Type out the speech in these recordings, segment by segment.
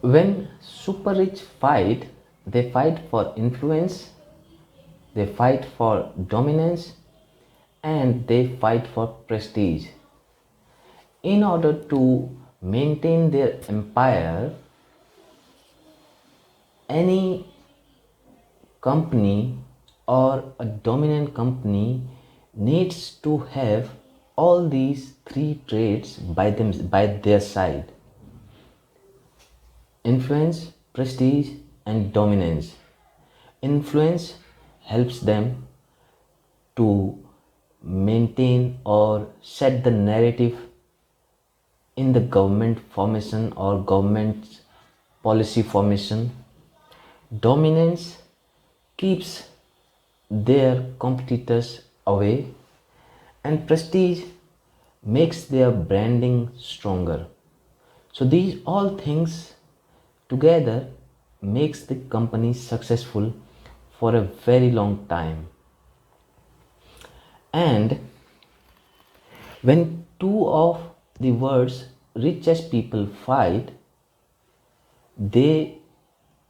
When super rich fight, they fight for influence, they fight for dominance, and they fight for prestige. In order to maintain their empire, any company or a dominant company needs to have all these three traits by their side: influence, prestige, and dominance. Influence helps them to maintain or set the narrative in the government formation or government policy formation. Dominance keeps their competitors away, and prestige makes their branding stronger. So these all things together makes the company successful for a very long time. And when two of the world's richest people fight, they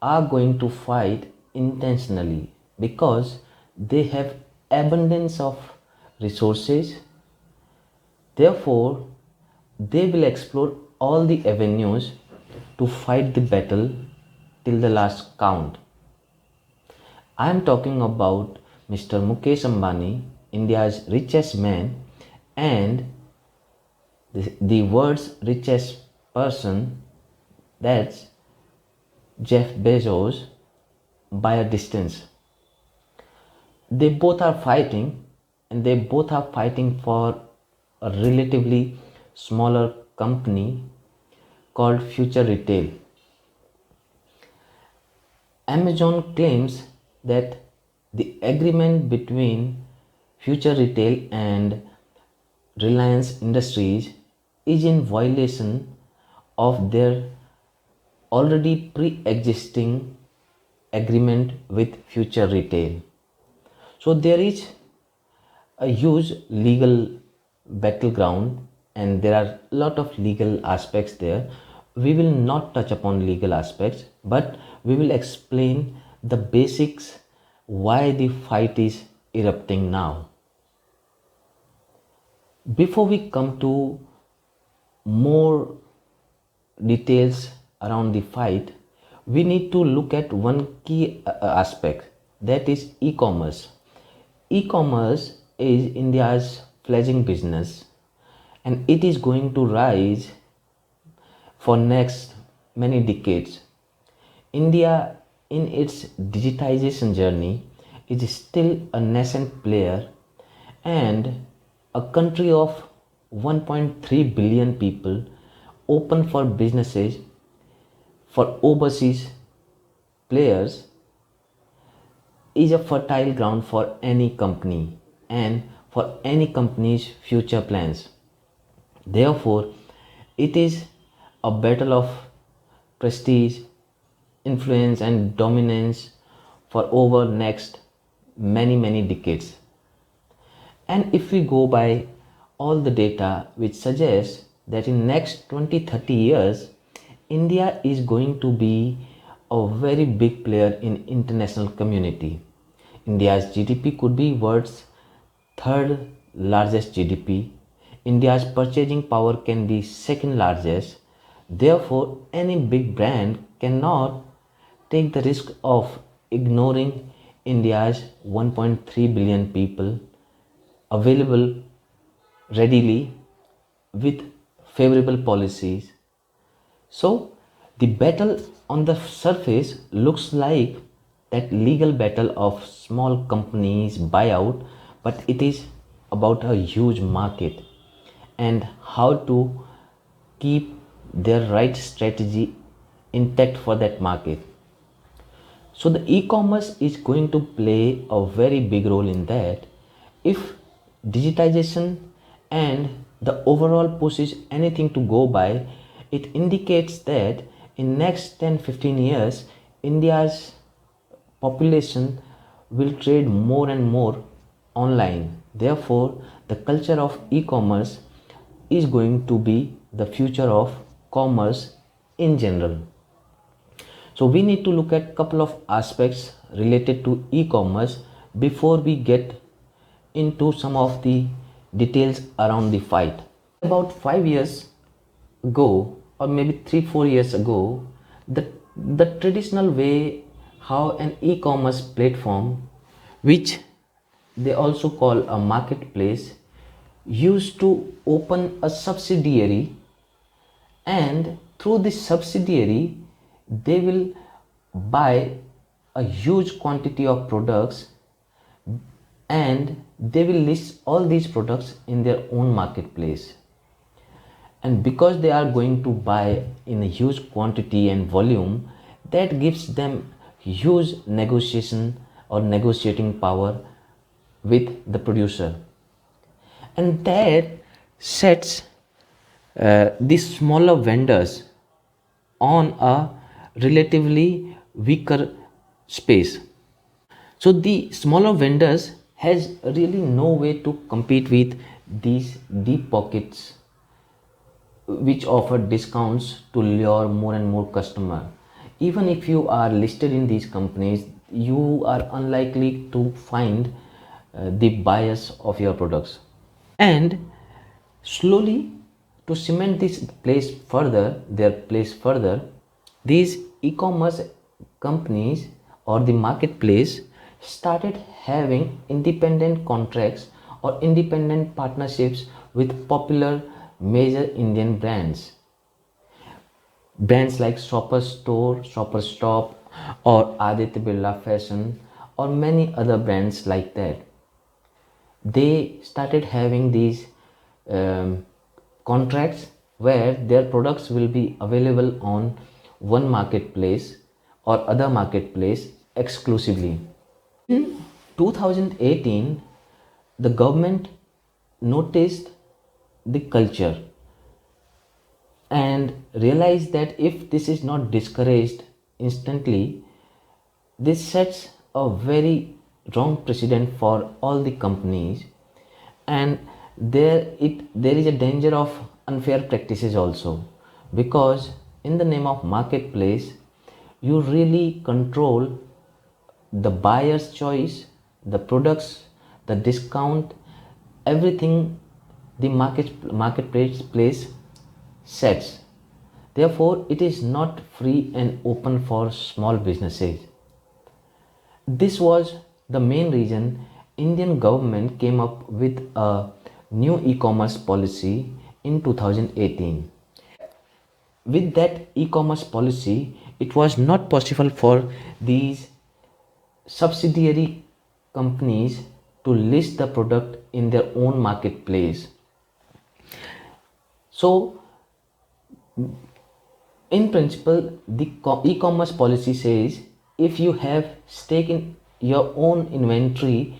are going to fight intentionally because they have abundance of resources. Therefore, they will explore all the avenues to fight the battle till the last count. I am talking about Mr. Mukesh Ambani, India's richest man, and the world's richest person, that's Jeff Bezos, by a distance. They both are fighting, and they both are fighting for a relatively smaller company called Future Retail. Amazon claims that the agreement between Future Retail and Reliance Industries is in violation of their already pre-existing agreement with Future Retail. So there is a huge legal battleground, and there are a lot of legal aspects there. We will not touch upon legal aspects, but we will explain the basics why the fight is erupting now. Before we come to more details around the fight, we need to look at one key aspect, that is e-commerce. E-commerce is India's fledgling business, and it is going to rise for next many decades. India in its digitization journey is still a nascent player, and a country of 1.3 billion people open for businesses for overseas players is a fertile ground for any company and for any company's future plans. Therefore, it is a battle of prestige, influence, and dominance for over next many decades. And if we go by all the data which suggests that in next 20-30 years, India is going to be a very big player in international community. India's GDP could be world's third largest GDP. India's purchasing power can be second largest. Therefore, any big brand cannot take the risk of ignoring India's 1.3 billion people available readily with favorable policies. So the battle on the surface looks like that legal battle of small companies buyout, but it is about a huge market and how to keep their right strategy intact for that market. So the e-commerce is going to play a very big role in that. If digitization and the overall push is anything to go by, it indicates that in next 10-15 years, India's population will trade more and more online. Therefore, the culture of e-commerce is going to be the future of commerce in general. So we need to look at couple of aspects related to e-commerce before we get into some of the details around the fight. About 5 years ago, or maybe 3-4 years ago, the traditional way how an e-commerce platform, which they also call a marketplace, used to open a subsidiary, and through this subsidiary they will buy a huge quantity of products, and they will list all these products in their own marketplace. And because they are going to buy in a huge quantity and volume, that gives them huge negotiation or negotiating power with the producer, and that sets these smaller vendors on a relatively weaker space. So the smaller vendors has really no way to compete with these deep pockets which offer discounts to lure more and more customer. Even if you are listed in these companies, you are unlikely to find the buyers of your products. And slowly, to cement this place further, their place further, these e-commerce companies or the marketplace started having independent contracts or independent partnerships with popular major Indian brands. Brands like Shopper Store, Shopper Stop, or Aditya Birla Fashion, or many other brands like that. They started having these contracts where their products will be available on one marketplace or other marketplace exclusively. In 2018, the government noticed the culture and realized that if this is not discouraged instantly, this sets a very wrong precedent for all the companies, and there is a danger of unfair practices also, because in the name of marketplace you really control the buyer's choice, the products, the discount, everything the marketplace sets. Therefore, it is not free and open for small businesses. This was the main reason Indian government came up with a new e-commerce policy in 2018. With that e-commerce policy, it was not possible for these subsidiary companies to list the product in their own marketplace. So in principle, the e-commerce policy says if you have stake in your own inventory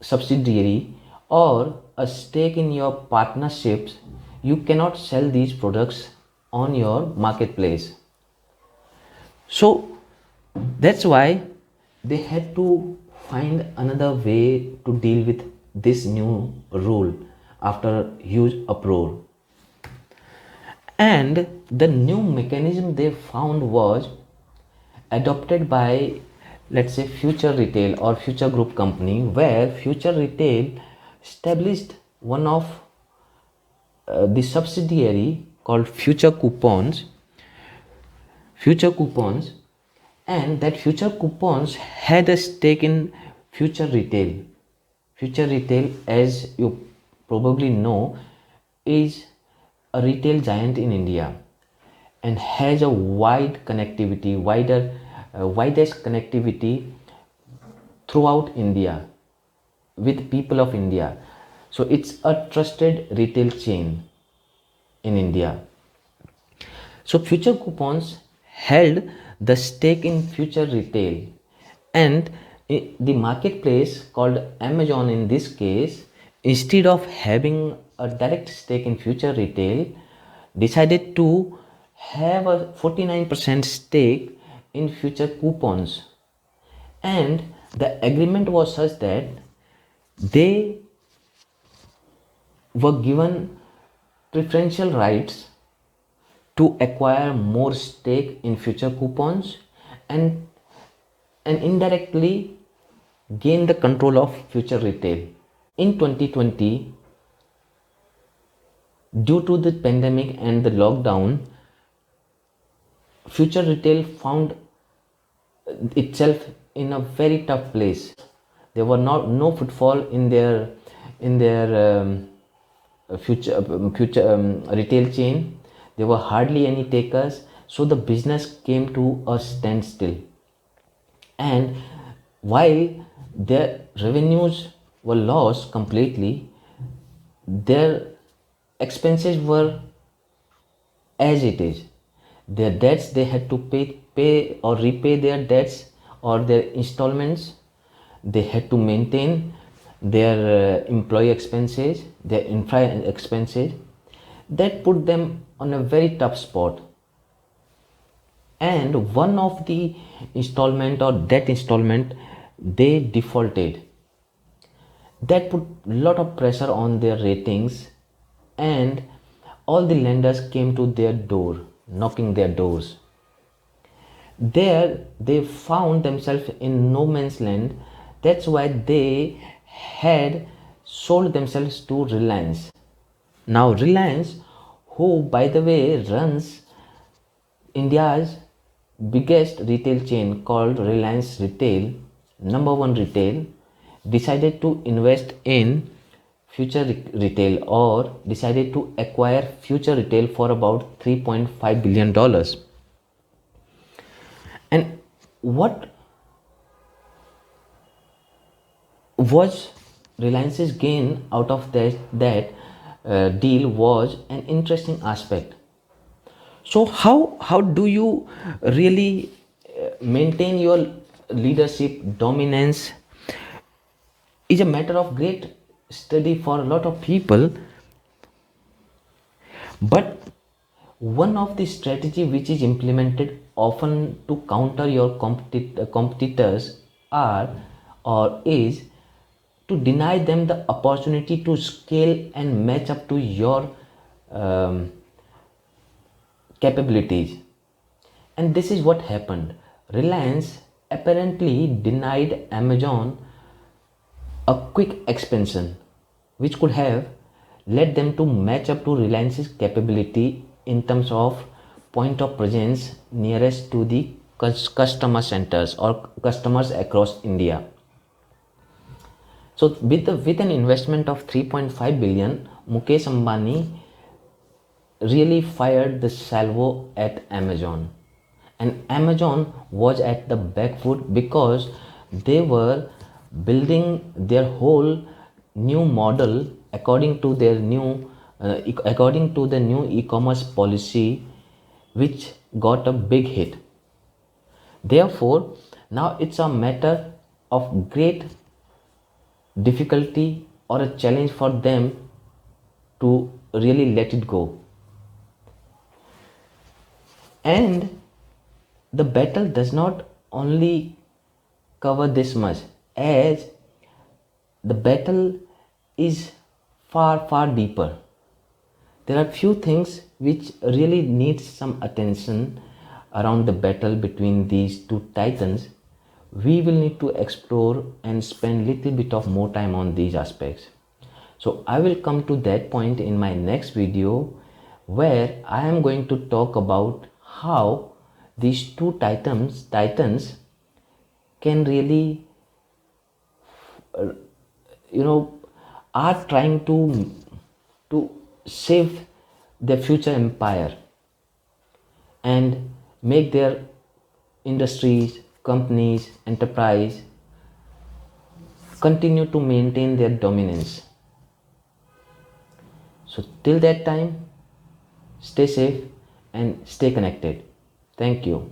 subsidiary or a stake in your partnerships, you cannot sell these products on your marketplace. So that's why they had to find another way to deal with this new rule after huge uproar. And the new mechanism they found was adopted by, let's say, Future Retail or Future Group company, where Future Retail established one of the subsidiary called Future Coupons, and that Future Coupons had a stake in Future Retail. Future Retail, as you probably know, is a retail giant in India and has a widest connectivity throughout India with people of India. So it's a trusted retail chain in India. So Future Coupons held the stake in Future Retail, and the marketplace called Amazon in this case, instead of having a direct stake in Future Retail, decided to have a 49% stake in Future Coupons. And the agreement was such that they were given preferential rights to acquire more stake in Future Coupons, and indirectly gain the control of future retail. In 2020, due to the pandemic and the lockdown, future retail found itself in a very tough place. There were not no footfall in their future retail chain. There were hardly any takers, so the business came to a standstill. And while their revenues were lost completely, their expenses were as it is. Their debts, they had to pay or repay their debts or their installments. They had to maintain their employee expenses, their infra expenses. That put them on a very tough spot. And one of the installment or debt installment, they defaulted. That put a lot of pressure on their ratings, and all the lenders came to their door, knocking their doors. There they found themselves in no man's land. That's why they had sold themselves to Reliance. Now Reliance, who by the way runs India's biggest retail chain called Reliance Retail, number one retail, decided to invest in future retail, or decided to acquire future retail for about $3.5 billion. And what was Reliance's gain out of that deal was an interesting aspect. So how do you really maintain your leadership dominance is a matter of great study for a lot of people. But one of the strategy which is implemented often to counter your competitors are or is to deny them the opportunity to scale and match up to your um, capabilities. And this is what happened. Reliance apparently denied Amazon a quick expansion which could have led them to match up to Reliance's capability in terms of point of presence nearest to the customer centers or customers across India. So with an investment of 3.5 billion, Mukesh Ambani really fired the salvo at Amazon. And Amazon was at the back foot because they were building their whole new model according to their new according to the new e-commerce policy, which got a big hit. Therefore, now it's a matter of great difficulty or a challenge for them to really let it go. And the battle does not only cover this much, as the battle is far deeper. There are few things which really need some attention around the battle between these two titans. We will need to explore and spend little bit of more time on these aspects. So I will come to that point in my next video, where I am going to talk about how these two titans can really are trying to save their future empire and make their industries, companies, enterprise continue to maintain their dominance. So till that time, stay safe and stay connected. Thank you.